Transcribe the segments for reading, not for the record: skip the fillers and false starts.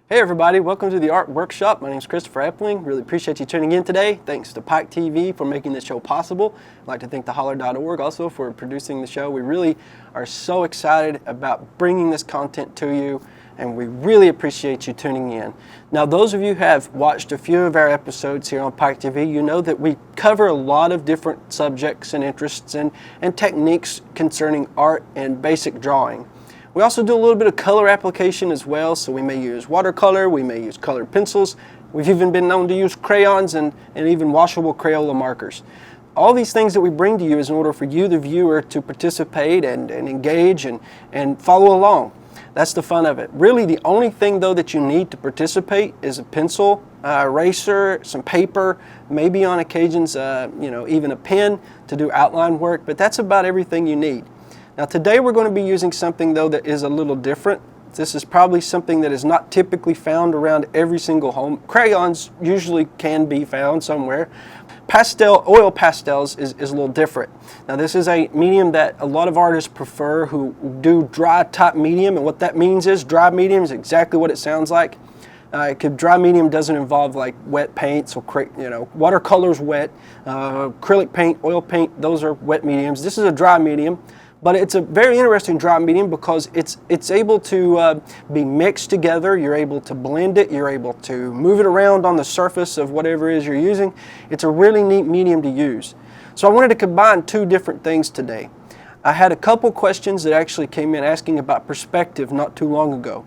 Hey everybody, welcome to the Art Workshop. My name is Christopher Epling. Really appreciate you tuning in today. Thanks to Pike TV for making this show possible. I'd like to thank theholler.org also for producing the show. We really are so excited about bringing this content to you, and we really appreciate you tuning in. Now, those of you who have watched a few of our episodes here on Pike TV, you know that we cover a lot of different subjects and interests and techniques concerning art and basic drawing. We also do a little bit of color application as well, so we may use watercolor, we may use colored pencils. We've even been known to use crayons and even washable Crayola markers. All these things that we bring to you is in order for you, the viewer, to participate and engage and follow along. That's the fun of it. Really, the only thing, though, that you need to participate is a pencil, eraser, some paper, maybe on occasions, even a pen to do outline work, but that's about everything you need. Now today we're going to be using something though that is a little different. This is probably something that is not typically found around every single home. Crayons usually can be found somewhere. Oil pastels is a little different. Now this is a medium that a lot of artists prefer who do dry type medium, and what that means is dry medium is exactly what it sounds like. Dry medium doesn't involve like wet paints or watercolor's wet, acrylic paint, oil paint, those are wet mediums. This is a dry medium. But it's a very interesting dry medium because it's able to be mixed together. You're able to blend it. You're able to move it around on the surface of whatever it is you're using. It's a really neat medium to use. So I wanted to combine two different things today. I had a couple questions that actually came in asking about perspective not too long ago.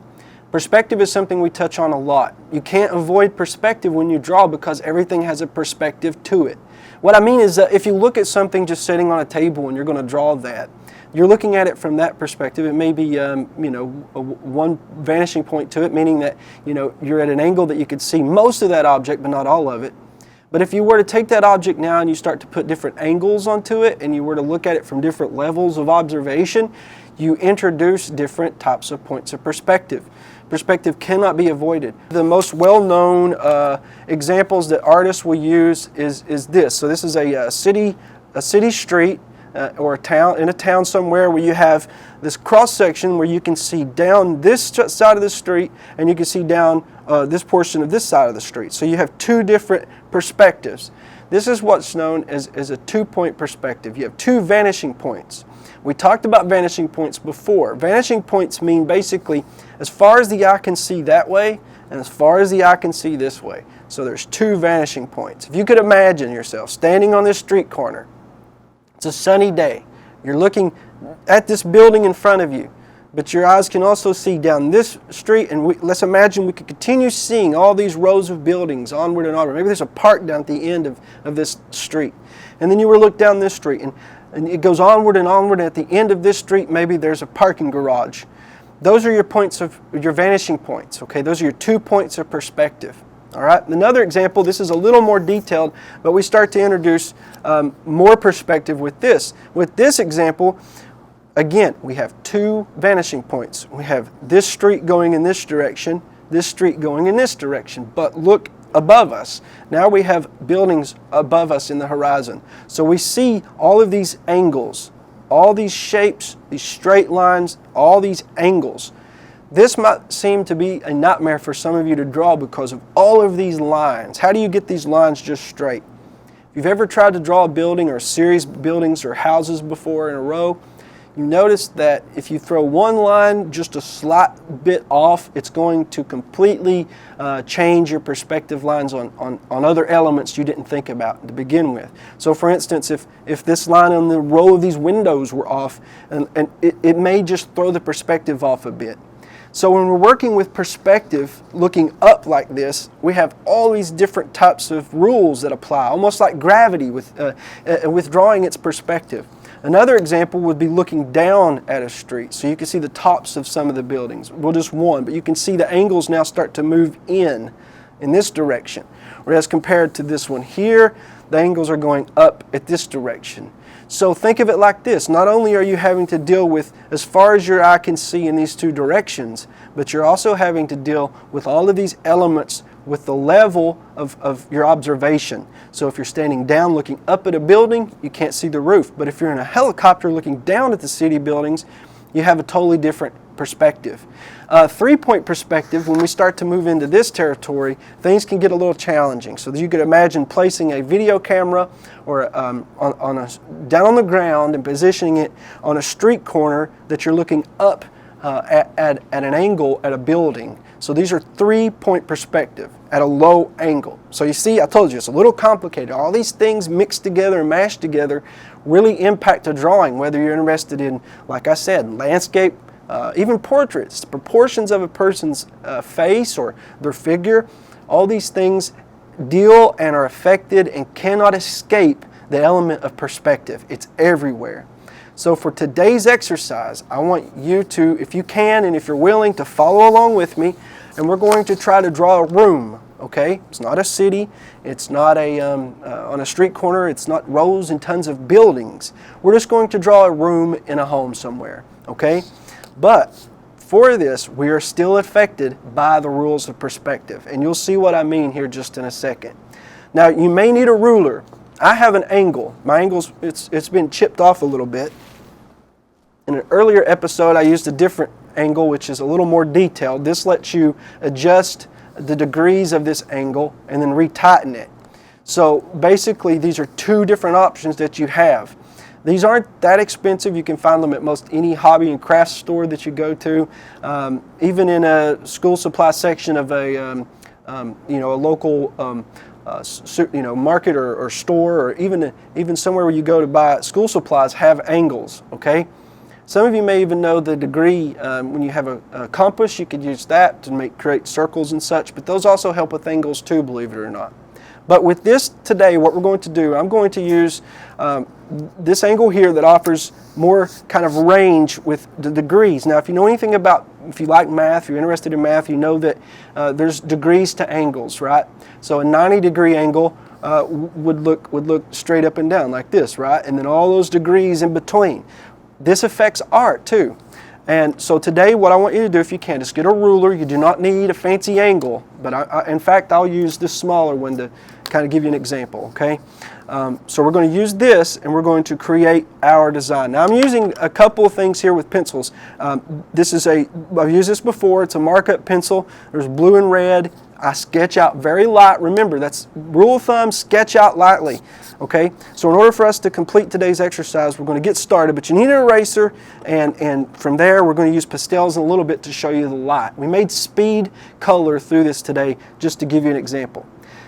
Perspective is something we touch on a lot. You can't avoid perspective when you draw because everything has a perspective to it. What I mean is that if you look at something just sitting on a table and you're going to draw that, you're looking at it from that perspective. It may be, one vanishing point to it, meaning that, you're at an angle that you could see most of that object, but not all of it. But if you were to take that object now and you start to put different angles onto it, and you were to look at it from different levels of observation, you introduce different types of points of perspective. Perspective cannot be avoided. The most well-known examples that artists will use is this. So this is a city street. Or a town somewhere where you have this cross section where you can see down this side of the street and you can see down this portion of this side of the street. So you have two different perspectives. This is what's known as a two-point perspective. You have two vanishing points. We talked about vanishing points before. Vanishing points mean basically as far as the eye can see that way and as far as the eye can see this way. So there's two vanishing points. If you could imagine yourself standing on this street corner. It's a sunny day. You're looking at this building in front of you, but your eyes can also see down this street, and let's imagine we could continue seeing all these rows of buildings onward and onward. Maybe there's a park down at the end of this street. And then you were to look down this street, and it goes onward and onward, and at the end of this street, maybe there's a parking garage. Those are your vanishing points, okay? Those are your 2 points of perspective. All right, another example, this is a little more detailed, but we start to introduce more perspective with this. With this example, again, we have two vanishing points. We have this street going in this direction, this street going in this direction, but look above us. Now we have buildings above us in the horizon. So we see all of these angles, all these shapes, these straight lines, all these angles. This might seem to be a nightmare for some of you to draw because of all of these lines. How do you get these lines just straight? If you've ever tried to draw a building or a series of buildings or houses before in a row, you notice that if you throw one line just a slight bit off, it's going to completely change your perspective lines on other elements you didn't think about to begin with. So for instance, if this line on the row of these windows were off, and it may just throw the perspective off a bit. So when we're working with perspective, looking up like this, we have all these different types of rules that apply, almost like gravity with drawing its perspective. Another example would be looking down at a street. So you can see the tops of some of the buildings. Well, just one, but you can see the angles now start to move in this direction. Whereas compared to this one here, the angles are going up at this direction. So think of it like this. Not only are you having to deal with as far as your eye can see in these two directions, but you're also having to deal with all of these elements with the level of your observation. So if you're standing down looking up at a building, you can't see the roof. But if you're in a helicopter looking down at the city buildings, you have a totally different perspective. 3-point perspective, when we start to move into this territory, things can get a little challenging. So you could imagine placing a video camera or down on the ground and positioning it on a street corner that you're looking up at an angle at a building. So these are 3-point perspective at a low angle. So you see, I told you, it's a little complicated. All these things mixed together and mashed together really impact a drawing, whether you're interested in, like I said, landscape, even portraits, proportions of a person's face or their figure. All these things deal and are affected and cannot escape the element of perspective. It's everywhere. So for today's exercise, I want you to, if you can and if you're willing, to follow along with me, and we're going to try to draw a room, okay? It's not a city, it's not on a street corner, it's not rows and tons of buildings. We're just going to draw a room in a home somewhere, okay? But for this, we are still affected by the rules of perspective, and you'll see what I mean here just in a second. Now, you may need a ruler. I have an angle. My angle's, it's been chipped off a little bit. In an earlier episode, I used a different angle, which is a little more detailed. This lets you adjust the degrees of this angle and then retighten it. So basically, these are 2 different options that you have. These aren't that expensive. You can find them at most any hobby and craft store that you go to, even in a school supply section of a local market or store, or even somewhere where you go to buy school supplies have angles. Okay. Some of you may even know the degree, when you have a compass, you could use that to create circles and such, but those also help with angles too, believe it or not. But with this today, what we're going to do, I'm going to use this angle here that offers more kind of range with the degrees. Now, if you know anything about, if you like math, if you're interested in math, you know that there's degrees to angles, right? So a 90-degree angle would look straight up and down like this, right? And then all those degrees in between. This affects art too. And so today what I want you to do, if you can, is get a ruler. You do not need a fancy angle, but in fact I'll use this smaller one to kind of give you an example, okay? So we're going to use this and we're going to create our design. Now I'm using a couple of things here with pencils. I've used this before, it's a markup pencil. There's blue and red. I sketch out very light. Remember, that's rule of thumb, sketch out lightly. Okay, so in order for us to complete today's exercise, we're going to get started, but you need an eraser, and from there we're going to use pastels in a little bit to show you the light. We made speed color through this today just to give you an example.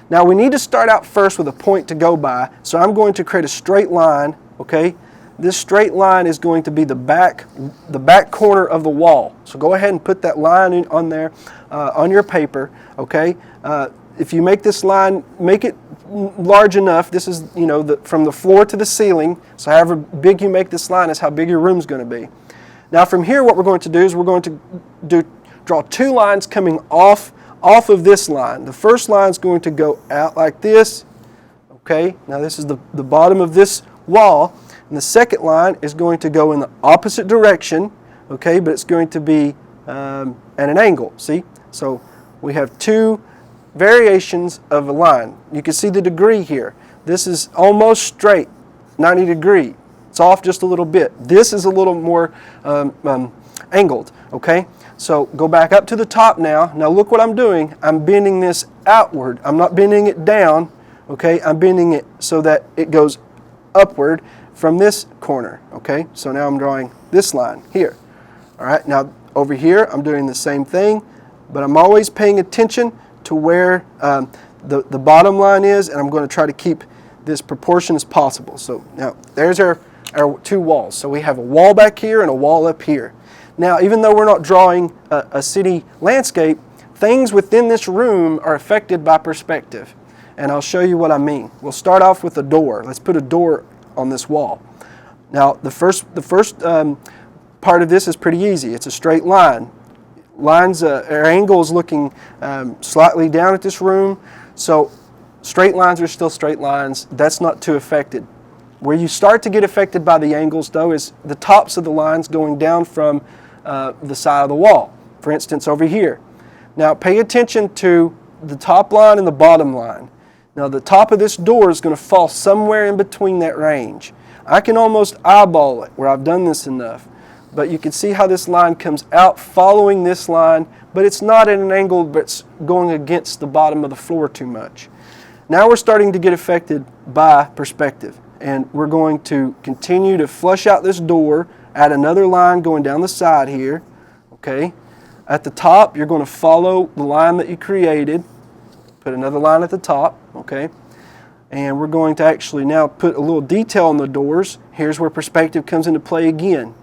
Now we need to start out first with a point to go by, so I'm going to create a straight line, okay? This straight line is going to be the back corner of the wall. So go ahead and put that line on there on your paper, okay? If you make this line, make it large enough. This is, from the floor to the ceiling. So however big you make this line is how big your room's going to be. Now from here, what we're going to do is we're going to draw 2 lines coming off of this line. The first line is going to go out like this. Okay, now this is the bottom of this wall. And the second line is going to go in the opposite direction, okay, but it's going to be at an angle, see? So we have 2 variations of a line. You can see the degree here. This is almost straight, 90 degree. It's off just a little bit. This is a little more angled, okay? So go back up to the top now. Now look what I'm doing. I'm bending this outward. I'm not bending it down, okay? I'm bending it so that it goes upward from this corner, okay? So now I'm drawing this line here. All right, now over here I'm doing the same thing, but I'm always paying attention to where the bottom line is, and I'm going to try to keep this proportion as possible. So now there's our 2 walls. So we have a wall back here and a wall up here. Now even though we're not drawing a city landscape, things within this room are affected by perspective. And I'll show you what I mean. We'll start off with a door. Let's put a door on this wall. Now the first part of this is pretty easy. It's a straight line. Our angle is looking slightly down at this room, so straight lines are still straight lines. That's not too affected. Where you start to get affected by the angles, though, is the tops of the lines going down from the side of the wall. For instance, over here. Now pay attention to the top line and the bottom line. Now the top of this door is going to fall somewhere in between that range. I can almost eyeball it where I've done this enough. but you can see how this line comes out following this line, but it's not at an angle that's going against the bottom of the floor too much. Now we're starting to get affected by perspective, and we're going to continue to flush out this door, add another line going down the side here, okay? At the top, you're going to follow the line that you created, put another line at the top, okay? And we're going to actually now put a little detail on the doors. Here's where perspective comes into play again.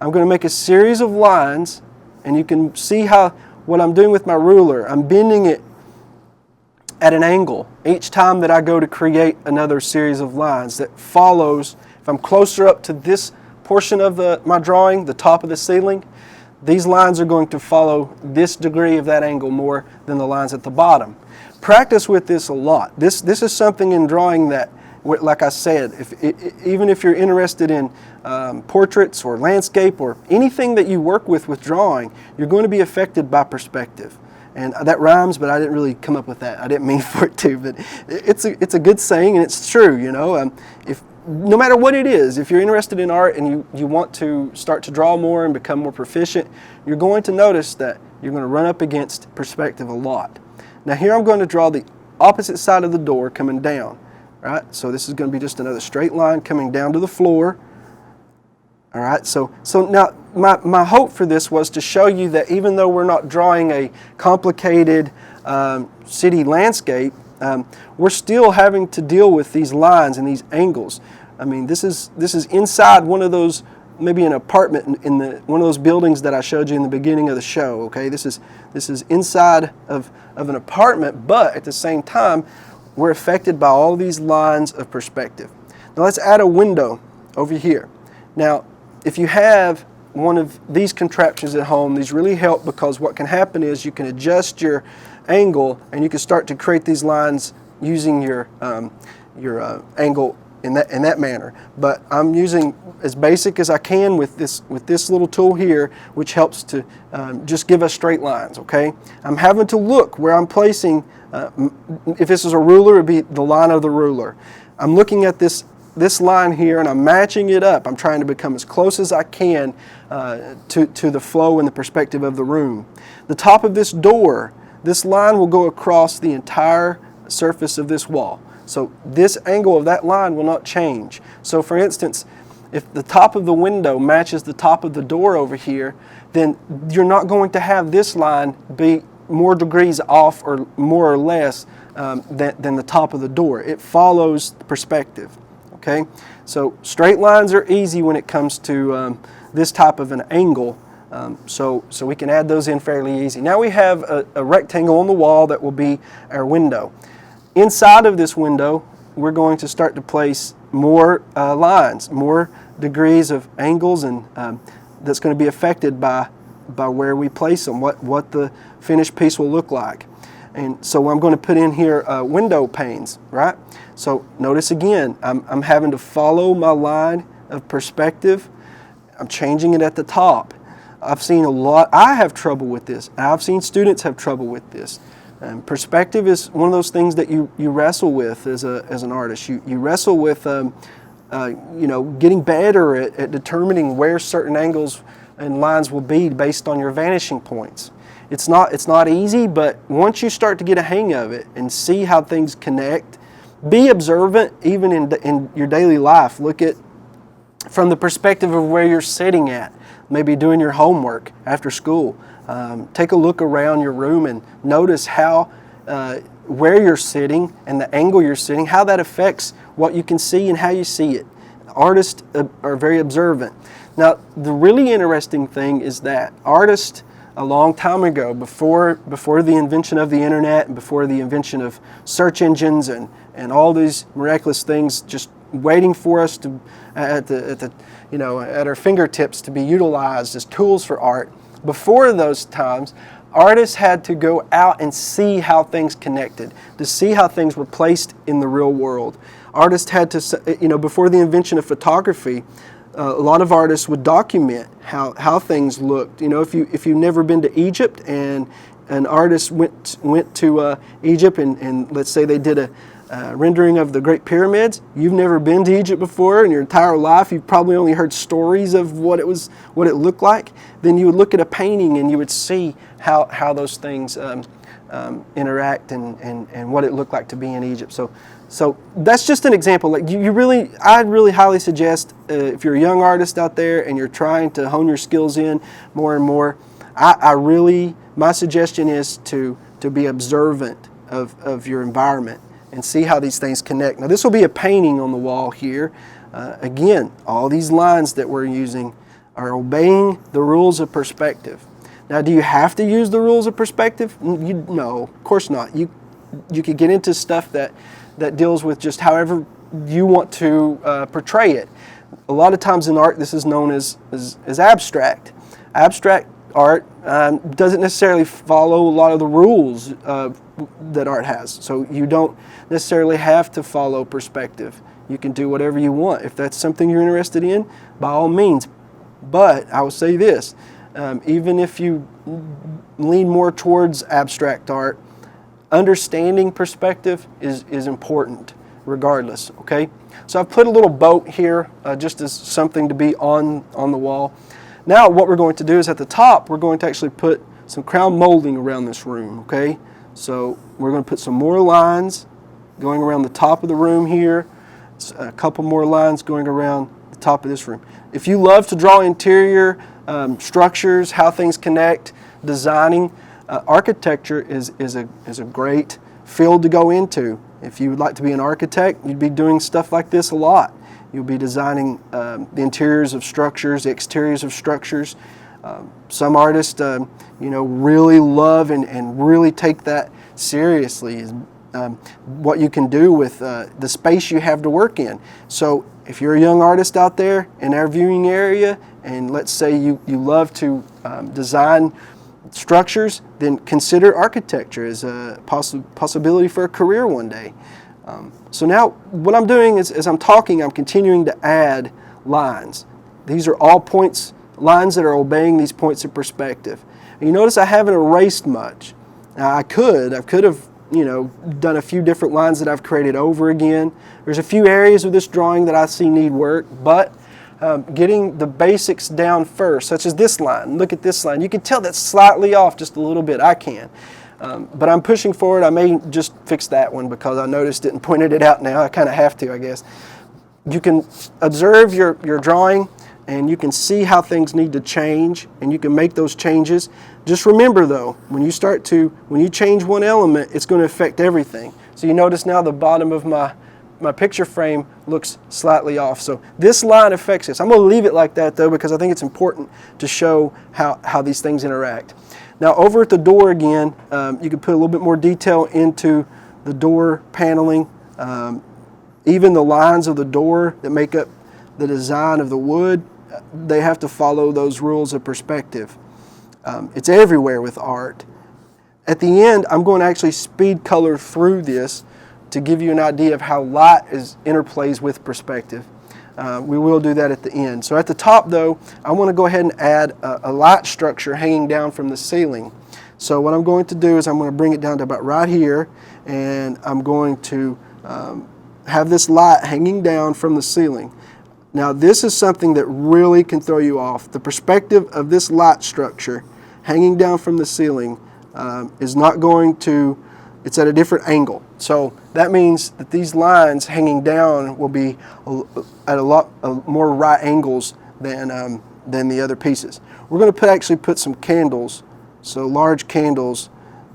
I'm going to make a series of lines, and you can see how what I'm doing with my ruler, I'm bending it at an angle each time that I go to create another series of lines that follows. If I'm closer up to this portion of my drawing, the top of the ceiling, these lines are going to follow this degree of that angle more than the lines at the bottom. Practice with this a lot. This is something in drawing that, like I said, even if you're interested in portraits or landscape or anything that you work with drawing, you're going to be affected by perspective. And that rhymes, but I didn't really come up with that. I didn't mean for it to, but it's a good saying, and it's true. You know, no matter what it is, if you're interested in art and you want to start to draw more and become more proficient, you're going to notice that you're going to run up against perspective a lot. Now here I'm going to draw the opposite side of the door coming down. Right? So this is going to be just another straight line coming down to the floor. All right, so now my hope for this was to show you that even though we're not drawing a complicated city landscape, we're still having to deal with these lines and these angles. I mean, this is inside one of those, maybe an apartment in one of those buildings that I showed you in the beginning of the show. Okay, this is inside of an apartment, but at the same time, we're affected by all these lines of perspective. Now let's add a window over here. Now, if you have one of these contraptions at home, these really help because what can happen is you can adjust your angle and you can start to create these lines using your angle in that manner. But I'm using as basic as I can with this little tool here, which helps to just give us straight lines. Okay, I'm having to look where I'm placing. If this is a ruler, it would be the line of the ruler. I'm looking at this line here and I'm matching it up. I'm trying to become as close as I can to the flow and the perspective of the room. The top of this door, this line will go across the entire surface of this wall. So this angle of that line will not change. So for instance, if the top of the window matches the top of the door over here, then you're not going to have this line be more degrees off or more or less than the top of the door. It follows the perspective. Okay, so straight lines are easy when it comes to this type of an angle, so we can add those in fairly easy. Now we have a rectangle on the wall that will be our window. Inside of this window, we're going to start to place more lines, more degrees of angles, and that's going to be affected by where we place them, what the finished piece will look like. And so I'm going to put in here window panes, right? So notice again, I'm having to follow my line of perspective. I'm changing it at the top. I've seen I have trouble with this. I've seen students have trouble with this. Perspective is one of those things that you wrestle with as an artist. You wrestle with getting better at determining where certain angles and lines will be based on your vanishing points. It's not easy, but once you start to get a hang of it and see how things connect, be observant even in your daily life. Look at from the perspective of where you're sitting at, maybe doing your homework after school. Take a look around your room and notice how where you're sitting and the angle you're sitting, how that affects what you can see and how you see it. Artists are very observant. Now, the really interesting thing is that artists a long time ago, before the invention of the internet and before the invention of search engines and all these miraculous things just waiting for us to at our fingertips to be utilized as tools for art. Before those times, artists had to go out and see how things connected, to see how things were placed in the real world. Artists had to, before the invention of photography, a lot of artists would document how things looked. If you've never been to Egypt and an artist went to Egypt and let's say they did rendering of the Great Pyramids. You've never been to Egypt before in your entire life. You've probably only heard stories of what it looked like. Then you would look at a painting and you would see how those things interact and what it looked like to be in Egypt. So that's just an example. Like I'd really highly suggest if you're a young artist out there and you're trying to hone your skills in more and more, my suggestion is to be observant of your environment and see how these things connect. Now this will be a painting on the wall here. Again, all these lines that we're using are obeying the rules of perspective. Now, do you have to use the rules of perspective? No, of course not. You could get into stuff that deals with just however you want to portray it. A lot of times in art, this is known as abstract. Abstract art doesn't necessarily follow a lot of the rules that art has. So you don't necessarily have to follow perspective. You can do whatever you want. If that's something you're interested in, by all means. But I will say this, even if you lean more towards abstract art, understanding perspective is important regardless, okay? So I've put a little boat here just as something to be on the wall. Now what we're going to do is at the top, we're going to actually put some crown molding around this room, okay? So we're going to put some more lines going around the top of the room here, a couple more lines going around the top of this room. If you love to draw interior structures, how things connect, designing, architecture is a great field to go into. If you would like to be an architect, you'd be doing stuff like this a lot. You'll be designing the interiors of structures, the exteriors of structures. Some artists, really love and really take that seriously. Is what you can do with the space you have to work in. So if you're a young artist out there in our viewing area, and let's say you love to design structures, then consider architecture as a possibility for a career one day. So now what I'm doing is, as I'm talking, I'm continuing to add lines. These are all lines that are obeying these points of perspective. And you notice I haven't erased much. Now I could have done a few different lines that I've created over again. There's a few areas of this drawing that I see need work, but getting the basics down first, such as this line. Look at this line. You can tell that's slightly off just a little bit. I can. But I'm pushing forward. I may just fix that one because I noticed it and pointed it out now. I kind of have to, I guess. You can observe your drawing and you can see how things need to change and you can make those changes. Just remember though, when you change one element, it's going to affect everything. So you notice now the bottom of my picture frame looks slightly off. So this line affects this. I'm going to leave it like that though because I think it's important to show how these things interact. Now over at the door again, you can put a little bit more detail into the door paneling. Even the lines of the door that make up the design of the wood, they have to follow those rules of perspective. It's everywhere with art. At the end, I'm going to actually speed color through this to give you an idea of how light interplays with perspective. We will do that at the end. So at the top though, I want to go ahead and add a light structure hanging down from the ceiling. So what I'm going to do is I'm going to bring it down to about right here, and I'm going to have this light hanging down from the ceiling. Now this is something that really can throw you off. The perspective of this light structure hanging down from the ceiling is not going to, it's at a different angle. So that means that these lines hanging down will be at a lot more right angles than the other pieces. We're going to actually put some candles, so large candles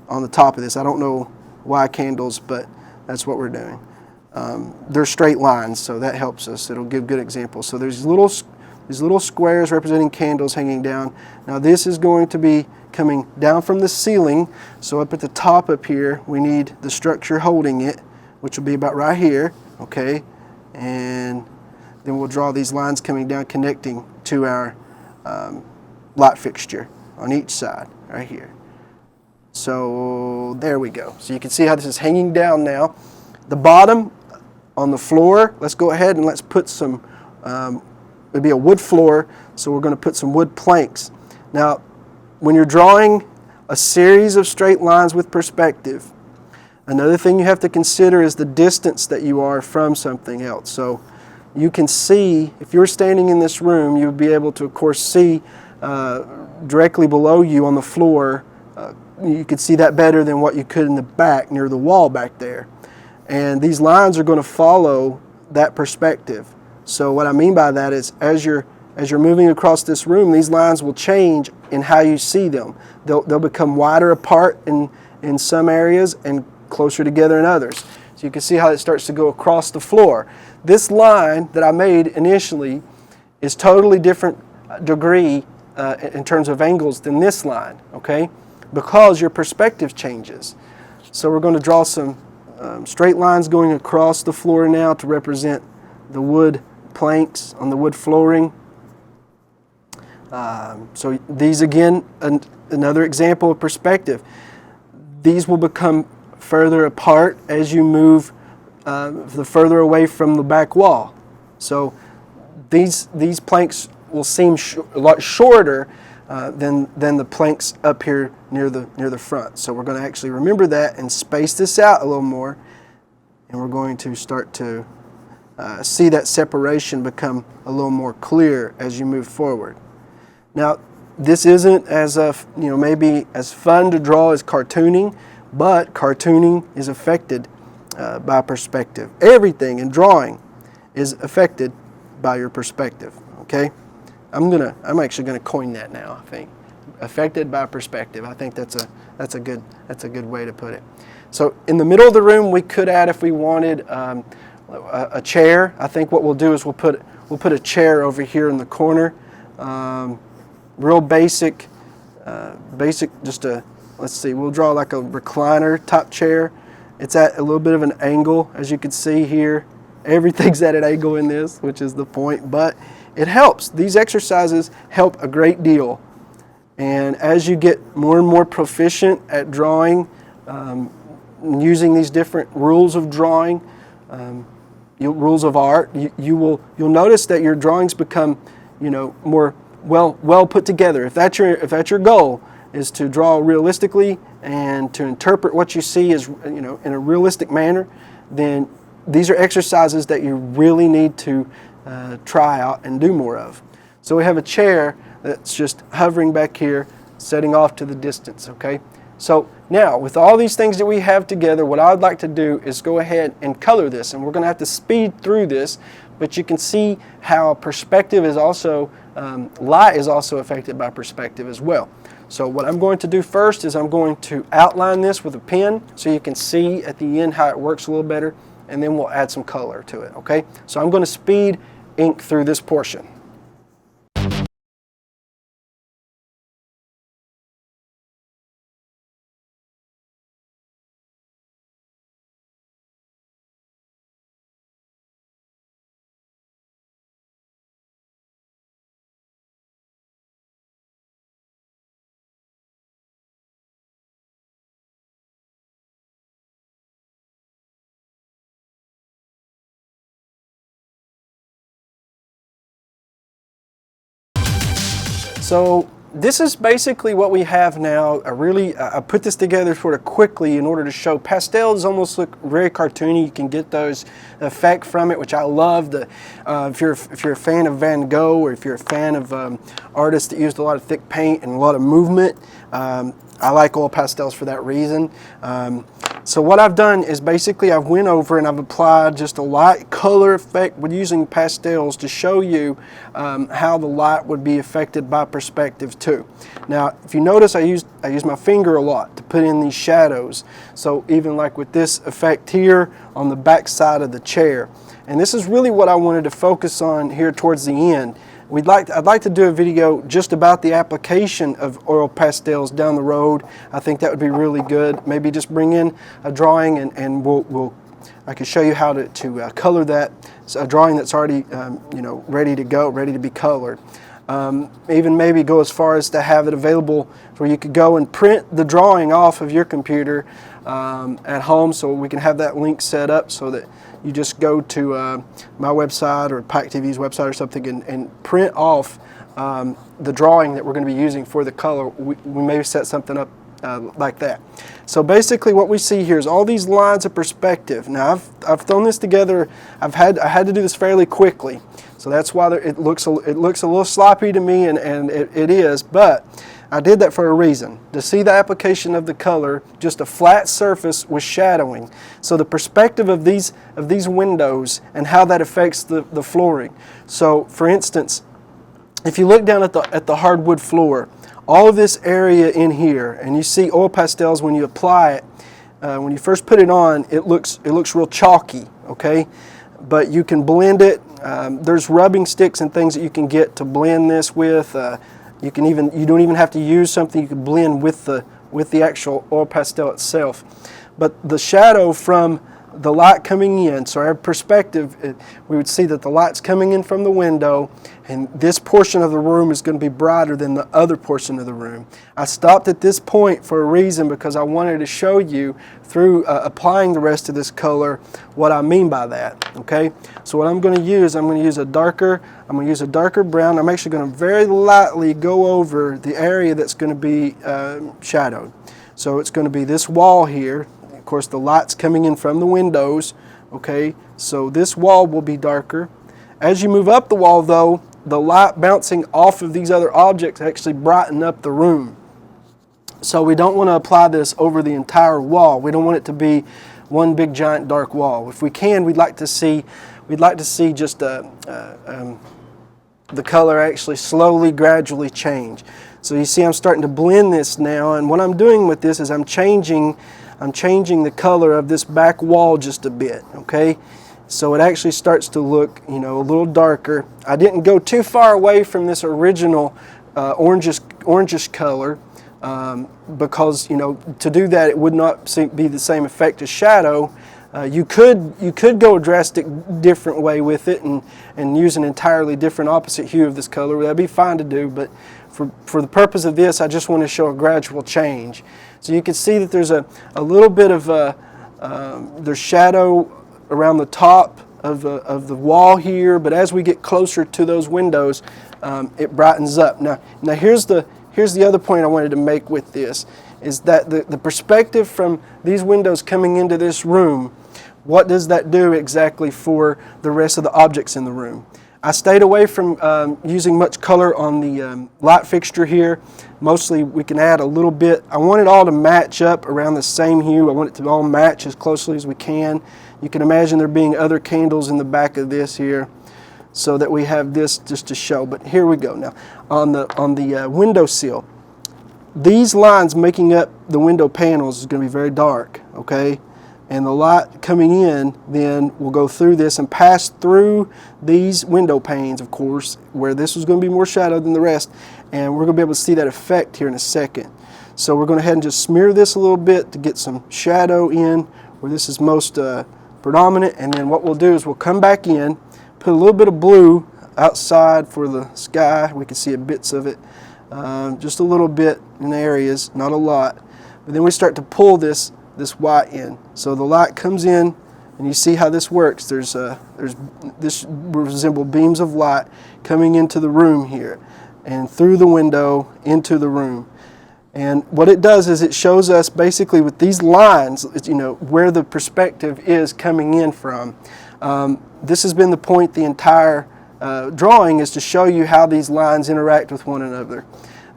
on the top of this. I don't know why candles, but that's what we're doing. They're straight lines, so that helps us. It'll give good examples. So there's these little squares representing candles hanging down. Now this is going to be coming down from the ceiling. So up at the top up here, we need the structure holding it, which will be about right here, okay? And then we'll draw these lines coming down, connecting to our light fixture on each side, right here. So there we go. So you can see how this is hanging down now. The bottom on the floor, let's go ahead and let's put some, it'll be a wood floor, so we're going to put some wood planks. Now, when you're drawing a series of straight lines with perspective, Another thing you have to consider is the distance that you are from something else. So you can see, if you're standing in this room, you'll be able to, of course, see directly below you on the floor. You could see that better than what you could in the back, near the wall back there. And these lines are going to follow that perspective. So what I mean by that is, as you're moving across this room, these lines will change in how you see them. They'll become wider apart in some areas and closer together in others. So you can see how it starts to go across the floor. This line that I made initially is totally different degree in terms of angles than this line, okay? Because your perspective changes. So we're going to draw some straight lines going across the floor now to represent the wood planks on the wood flooring. So these, again, another example of perspective. These will become further apart as you move the further away from the back wall. So these planks will seem a lot shorter than the planks up here near the front. So we're going to actually remember that and space this out a little more, and we're going to start to see that separation become a little more clear as you move forward. Now, this isn't as maybe as fun to draw as cartooning, but cartooning is affected by perspective. Everything in drawing is affected by your perspective. Okay, I'm actually gonna coin that now. I think affected by perspective. I think that's a good way to put it. So in the middle of the room, we could add, if we wanted, a chair. I think what we'll do is we'll put a chair over here in the corner. Real basic, just a, let's see, we'll draw like a recliner type chair. It's at a little bit of an angle, as you can see here. Everything's at an angle in this, which is the point, but it helps. These exercises help a great deal. And as you get more and more proficient at drawing, using these different rules of drawing, rules of art, you'll notice that your drawings become, more well put together. If that's your goal, is to draw realistically and to interpret what you see as in a realistic manner, then these are exercises that you really need to try out and do more of. So we have a chair that's just hovering back here, setting off to the distance. Okay. So now, with all these things that we have together, what I would like to do is go ahead and color this, and we're going to have to speed through this, but you can see how perspective is also, light is also affected by perspective as well. So what I'm going to do first is I'm going to outline this with a pen so you can see at the end how it works a little better, and then we'll add some color to it, okay? So I'm going to speed ink through this portion. So this is basically what we have now. I put this together sort of quickly in order to show pastels almost look very cartoony. You can get those effect from it, which I love. If you're a fan of Van Gogh, or if you're a fan of artists that used a lot of thick paint and a lot of movement, I like oil pastels for that reason. So what I've done is basically I've went over and I've applied just a light color effect with using pastels to show you how the light would be affected by perspective too. Now, if you notice, I use my finger a lot to put in these shadows. So even like with this effect here on the back side of the chair. And this is really what I wanted to focus on here towards the end. I'd like to do a video just about the application of oil pastels down the road. I think that would be really good. Maybe just bring in a drawing and I can show you how to color that. It's a drawing that's already ready to go, ready to be colored. Even maybe go as far as to have it available where you could go and print the drawing off of your computer at home, so we can have that link set up so that you just go to my website or Pike TV's website or something and print off the drawing that we're going to be using for the color. We may set something up like that. So basically what we see here is all these lines of perspective. Now I've thrown this together. I had to do this fairly quickly, so that's why it looks a little sloppy to me, and it is, but I did that for a reason, to see the application of the color, just a flat surface with shadowing. So the perspective of these windows and how that affects the flooring. So for instance, if you look down at the hardwood floor, all of this area in here, and you see oil pastels when you apply it, when you first put it on, it looks real chalky, okay? But you can blend it. There's rubbing sticks and things that you can get to blend this with. You don't even have to use something. You can blend with the actual oil pastel itself. But the shadow from the light coming in, so our perspective, we would see that the light's coming in from the window, and this portion of the room is going to be brighter than the other portion of the room. I stopped at this point for a reason, because I wanted to show you through applying the rest of this color what I mean by that. Okay, so what I'm going to use a darker brown. I'm actually going to very lightly go over the area that's going to be shadowed. So it's going to be this wall here. Of course, the light's coming in from the windows. Okay, so this wall will be darker. As you move up the wall, though, the light bouncing off of these other objects actually brighten up the room. So we don't want to apply this over the entire wall. We don't want it to be one big giant dark wall. If we can, we'd like to see just the color actually slowly, gradually change. So you see, I'm starting to blend this now, and what I'm doing with this is I'm changing the color of this back wall just a bit. Okay, so it actually starts to look, a little darker. I didn't go too far away from this original orangish color. Because to do that, it would not be the same effect as shadow. You could go a drastic different way with it and use an entirely different opposite hue of this color. That'd be fine to do, but for the purpose of this, I just want to show a gradual change. So you can see that there's a little bit of there's shadow around the top of the wall here, but as we get closer to those windows, it brightens up. Now here's the other point I wanted to make with this, is that the perspective from these windows coming into this room, what does that do exactly for the rest of the objects in the room? I stayed away from using much color on the light fixture here. Mostly we can add a little bit. I want it all to match up around the same hue. I want it to all match as closely as we can. You can imagine there being other candles in the back of this here, so that we have this just to show. But here we go. Now on the window sill, these lines making up the window panels is going to be very dark, okay? And the light coming in then will go through this and pass through these window panes, of course, where this is going to be more shadowed than the rest, and we're going to be able to see that effect here in a second. So we're going to head and just smear this a little bit to get some shadow in where this is most predominant, and then what we'll do is we'll come back in, put a little bit of blue outside for the sky. We can see bits of it, just a little bit in areas, not a lot. But then we start to pull this white in. So the light comes in, and you see how this works. This resemble beams of light coming into the room here, and through the window into the room. And what it does is it shows us basically with these lines, where the perspective is coming in from. This has been the point the entire drawing, is to show you how these lines interact with one another.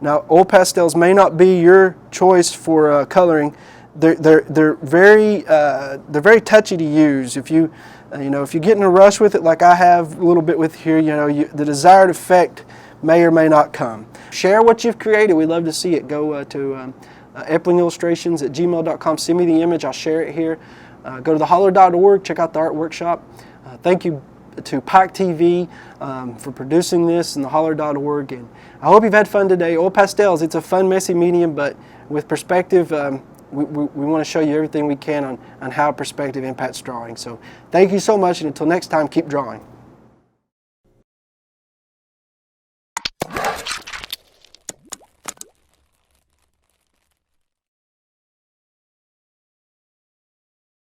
Now, oil pastels may not be your choice for coloring. They're very touchy to use. If you get in a rush with it, like I have a little bit with here, the desired effect may or may not come. Share what you've created. We'd love to see it. Go to Epling Illustrations at gmail.com. Send me the image. I'll share it here. Go to theholler.org. Check out the art workshop. Thank you to Pike TV for producing this, and theholler.org. And I hope you've had fun today. Oil pastels, it's a fun, messy medium, but with perspective, we want to show you everything we can on how perspective impacts drawing. So thank you so much, and until next time, keep drawing.